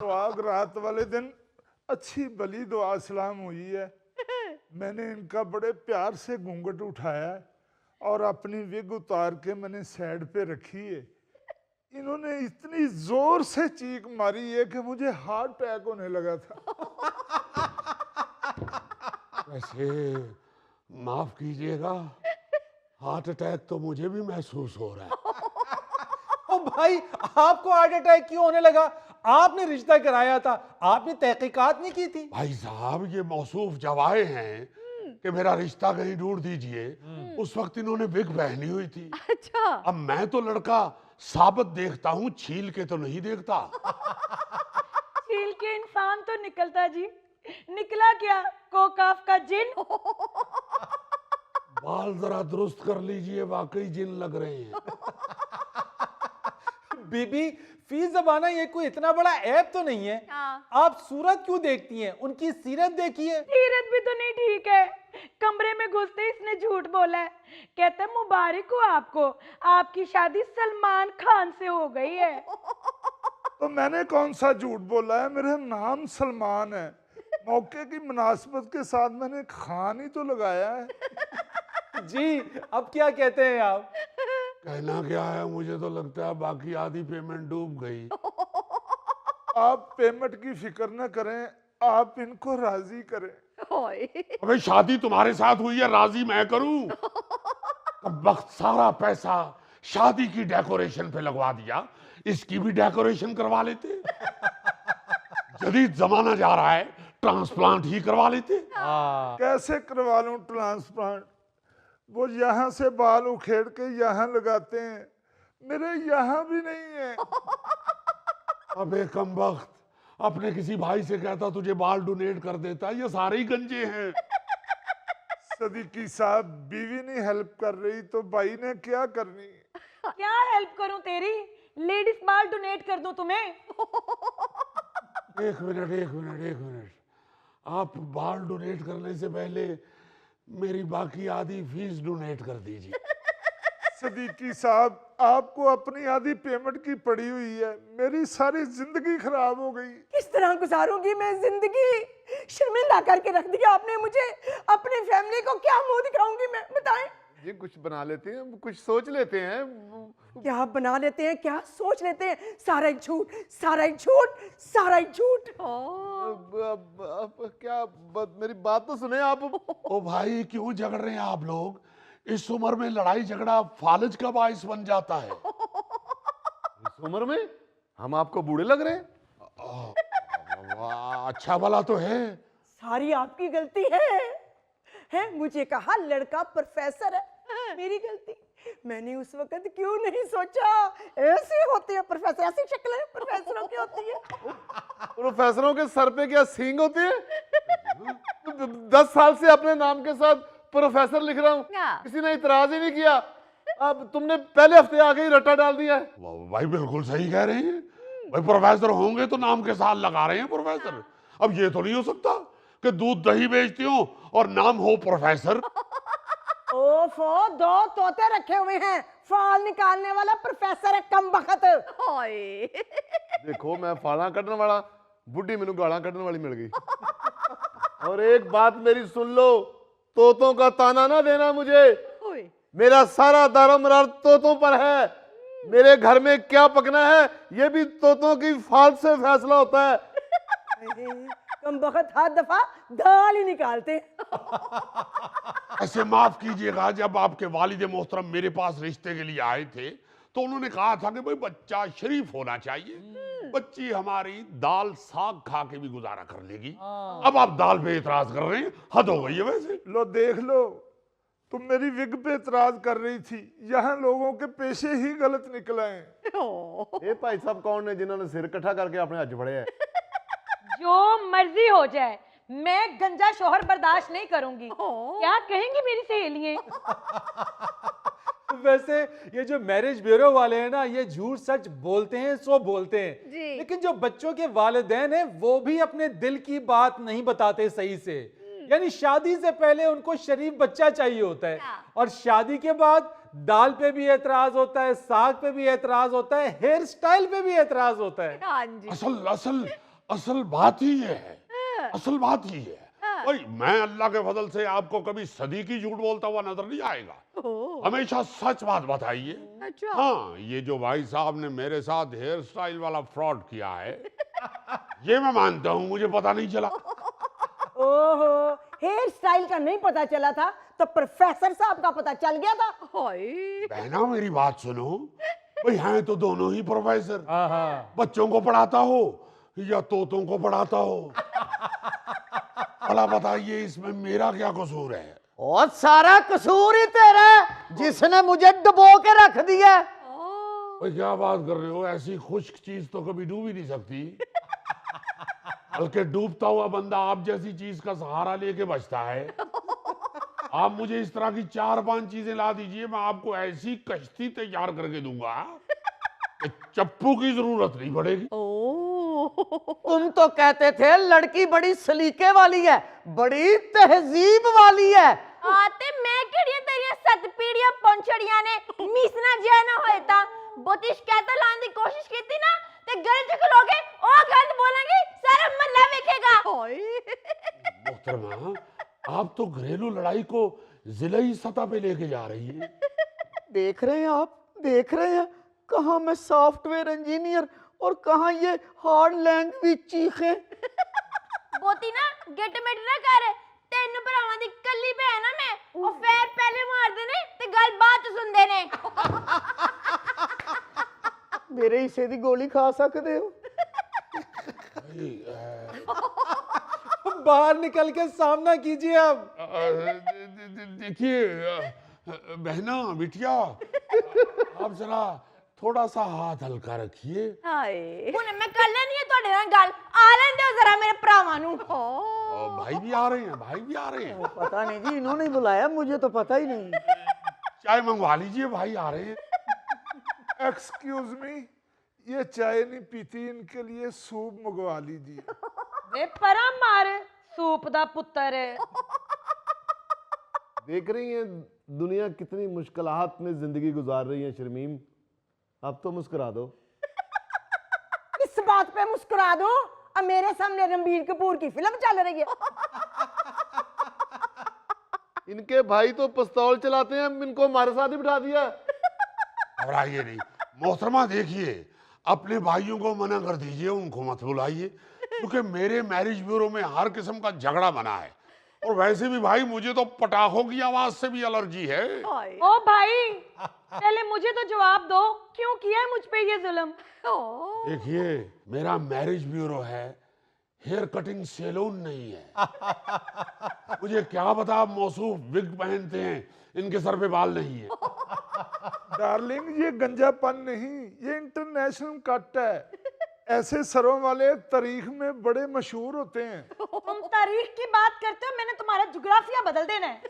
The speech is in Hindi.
सुहाग रात वाले दिन अच्छी भली दुआ सलाम हुई है। मैंने इनका बड़े प्यार से घूंघट उठाया है और अपनी विग उतार के मैंने साइड पे रखी है। इन्होंने इतनी जोर से चीख मारी है कि मुझे हार्ट अटैक होने लगा था। वैसे माफ कीजिएगा, हार्ट अटैक तो मुझे भी महसूस हो रहा है। ओ भाई, आपको हार्ट अटैक क्यों होने लगा? आपने रिश्ता कराया था, आपने तहकीकात नहीं की थी? भाई साहब, ये मौसूफ जब आए हैं कि मेरा रिश्ता कहीं ढूंढ दीजिए, उस वक्त इन्होंने विग पहनी हुई थी। अच्छा। अब मैं तो लड़का साबित देखता हूँ, छील के तो नहीं देखता। छील के इंसान तो निकलता जी, निकला क्या? कोकाफ का जिन। बाल जरा दुरुस्त कर लीजिए, वाकई जिन लग रहे हैं। बीबी, फी जबाना ये कोई इतना बड़ा ऐप तो नहीं है। हाँ। आप सूरत क्यों देखती हैं? उनकी सीरत देखिए। सीरत भी तो नहीं ठीक है। कमरे में घुसते ही इसने झूठ बोला है। कहता है मुबारक हो आपको, आपकी शादी सलमान खान से हो गई है। तो मैंने कौन सा झूठ बोला है? मेरा नाम सलमान है। मौके की मुनासिबत के साथ मैंने खान ही तो लगाया है। जी, अब क्या कहते हैं आप? कहना क्या है, मुझे तो लगता है बाकी आधी पेमेंट डूब गई। आप पेमेंट की फिक्र न करें, आप इनको राजी करें। अबे शादी तुम्हारे साथ हुई है, राजी मैं करूं? अब वक्त सारा पैसा शादी की डेकोरेशन पे लगवा दिया, इसकी भी डेकोरेशन करवा लेते। जदीद जमाना जा रहा है, ट्रांसप्लांट ही करवा लेते। कैसे करवा लूं ट्रांसप्लांट? वो यहाँ से बाल उखेड़ के यहाँ लगाते हैं, मेरे यहाँ भी नहीं है। अबे कमबख्त, अपने किसी भाई से कहता तुझे बाल डोनेट कर देता, ये सारे ही गंजे हैं। सदीकी साहब, बीवी नहीं हेल्प कर रही तो भाई ने क्या करनी? क्या हेल्प करूं तेरी? लेडीज बाल डोनेट कर दूं तुम्हें? एक मिनट, आप बाल डोनेट करने से पहले मेरी बाकी आधी फीस डोनेट कर दीजिए। सदीकी साहब, आपको अपनी आधी पेमेंट की पड़ी हुई है, मेरी सारी जिंदगी खराब हो गई। किस तरह गुजारूंगी मैं जिंदगी? शर्मिंदा करके रख दिया आपने मुझे। अपनी फैमिली को क्या मुंह दिखाऊंगी मैं, बताएं? ये कुछ बना लेते हैं, कुछ सोच लेते हैं। क्या बना लेते हैं, क्या सोच लेते हैं? सारा ही झूठ, सारा ही झूठ, सारा ही झूठ। अब क्या मेरी बात तो सुने आप। ओ भाई, क्यों झगड़ रहे हैं आप लोग? इस उम्र में लड़ाई झगड़ा फालज का बाइस बन जाता है। इस उम्र में हम आपको बूढ़े लग रहे हैं? अच्छा भला तो है। सारी आपकी गलती है? मुझे कहा लड़का प्रोफेसर है, मेरी गलती। मैंने उस वक्त क्यों नहीं सोचा ऐसे होते हैं प्रोफेसर, ऐसी शक्लें प्रोफेसरों की होती है। प्रोफेसरों के सर पे क्या सींग होती है? 10 साल से अपने नाम के साथ प्रोफेसर लिख रहा हूँ, किसी ने इतराज ही नहीं किया। अब तुमने पहले हफ्ते आके ही रट्टा डाल दिया है। भाई बिल्कुल सही कह रहे हैं। भाई प्रोफेसर होंगे तो नाम के साथ लगा रहे हैं प्रोफेसर। अब ये तो नहीं हो सकता कि दूध दही बेचती हो और नाम हो प्रोफेसर। ओफो, 2 तोते रखे हुए हैं, फाल निकालने वाला प्रोफेसर है कमबख्त। देखो, मैं फाला कटने वाला, बुढ़ी मैनू गाला कटने वाली मिल गई। और एक बात मेरी सुन लो, तोतों का ताना ना देना मुझे। मेरा सारा दारोमदार तोतों पर है। मेरे घर में क्या पकना है ये भी तोतों की फाल से फैसला होता है। कमबख्त हर दफा दाल ही निकालते। ऐसे माफ कीजिएगा, जब आपके वालिद मोहतरम मेरे पास रिश्ते के लिए आए थे तो उन्होंने कहा था कि भाई बच्चा शरीफ होना चाहिए। बच्ची हमारी दाल साग खा के भी गुजारा कर लेगी। अब आप दाल पे इतराज कर रहे हैं, हद हो गई है वैसे। लो देख लो, तुम मेरी विग पे इतराज कर रही थी, यहाँ लोगों के पेशे ही गलत निकले हैं। ये भाई साहब कौन है जिन्होंने सिर इकट्ठा करके अपने हज फड़े हैं? जो मर्जी हो जाए, मैं गंजा शोहर बर्दाश्त नहीं करूंगी। क्या कहेंगी मेरी सहेलियां? वैसे ये जो मैरिज ब्यूरो वाले हैं ना, ये झूठ सच बोलते हैं, सो बोलते हैं जी। लेकिन जो बच्चों के वालिदैन हैं वो भी अपने दिल की बात नहीं बताते सही से। यानी शादी से पहले उनको शरीफ बच्चा चाहिए होता है, और शादी के बाद दाल पे भी एतराज होता है, साग पे भी एतराज होता है, हेयर स्टाइल पे भी एतराज होता है। हाँ जी। असल असल बात ही ये है, असल बात ही ये है भाई, मैं अल्लाह के फजल से आपको कभी सदी की झूठ बोलता हुआ नजर नहीं आएगा। हमेशा सच बात बताइए। अच्छा। हाँ, ये जो भाई साहब ने मेरे साथ हेयर स्टाइल वाला फ्रॉड किया है, ये मैं मानता हूँ, मुझे पता नहीं चला। ओहो, हेयर स्टाइल का नहीं पता चला था तो प्रोफेसर साहब का पता चल गया था। बहना मेरी बात सुनो, भाई हैं तो दोनों ही प्रोफेसर, हाँ। बच्चों को पढ़ाता हो या तोतों को पढ़ाता हो, भला बताइए इसमें मेरा क्या कसूर है? और सारा कसूर ही तेरा है, जिसने मुझे डुबो के रख दिया। भाई क्या बात कर रहे हो, ऐसी खुश्क चीज तो कभी डूब ही नहीं सकती। बल्कि डूबता हुआ बंदा आप जैसी चीज का सहारा लेके बचता है। आप मुझे इस तरह की 4-5 चीजें ला दीजिए, मैं आपको ऐसी कश्ती तैयार करके दूंगा कि चप्पू की जरूरत नहीं पड़ेगी। तुम तो कहते थे लड़की बड़ी सलीके वाली है, बड़ी तहजीब वाली है। आते मैं केड़ियां तेरियां 7 पीढ़ियां पहुंचड़ियां ने मिसना जिया ना होए ता बोती शिकायत लाने की कोशिश कीती ना ते गलत खलोगे ओ गलत बोलेंगे सारा महल्ला देखेगा। मोहतरमा, आप तो घरेलू लड़ाई को जिलाई सतह पे लेके जा रही है। देख रहे हैं आप, देख रहे हैं, कहाँ मैं सॉफ्टवेयर इंजीनियर और कहाँ ये हार्ड लैंग्वेज चीखे। बोती ना गेट मेट ना कर तेन भरावां दी कल्ली भैन आ मैं ओ फैर पहले मार देने ते गल बात सुनदे ने। मेरे हिस्से दी गोली खा सकते हो। बाहर निकल के सामना कीजिए अब। देखिए बहना बिटिया, आप जरा थोड़ा सा हाथ हल्का रखिए। हुन मैं कर लेनी है ਤੁਹਾਡੇ ਨਾਲ ਗੱਲ आ लेन दो जरा मेरे भरावां नु। भाई भी आ रहे हैं, भाई भी आ रहे हैं। पता नहीं जी, इन्होंने ही बुलाया, मुझे तो पता ही नहीं। चाय मंगवा लीजिए, भाई आ रहे हैं। एक्सक्यूज मी, ये चाय नहीं पीती, इनके लिए सूप मंगवा लीजिए। वे परा मार सूप दा पुत्तर। देख रही हैं दुनिया कितनी मुश्किलात में जिंदगी गुजार रही है शर्मीम, अब तो मुस्कुरा दो। इस बात पे मुस्कुरा दो, अब मेरे सामने रणबीर कपूर की फिल्म चल रही है। इनके भाई तो पिस्तौल चलाते हैं, इनको हमारे साथ ही बिठा दिया। घबराइए नहीं मोहतरमा, देखिए अपने भाइयों को मना कर दीजिए, उनको मत बुलाइए, क्योंकि मेरे मैरिज ब्यूरो में हर किस्म का झगड़ा बना है। और वैसे भी भाई मुझे तो पटाखों की आवाज से भी एलर्जी है। ओ भाई, पहले मुझे तो जवाब दो, क्यों किया है मुझ पे ये जुल्म? देखिए मेरा मैरिज ब्यूरो है, हेयर कटिंग सैलून नहीं है। मुझे क्या पता आप मौसूफ विग पहनते हैं, इनके सर पे बाल नहीं है। डार्लिंग, ये गंजापन नहीं, ये इंटरनेशनल कट है। ऐसे सरों वाले तारीख में बड़े मशहूर होते हैं। तुम तारीख की बात करते हो, मैंने तुम्हारा जुग्राफिया बदल देना है।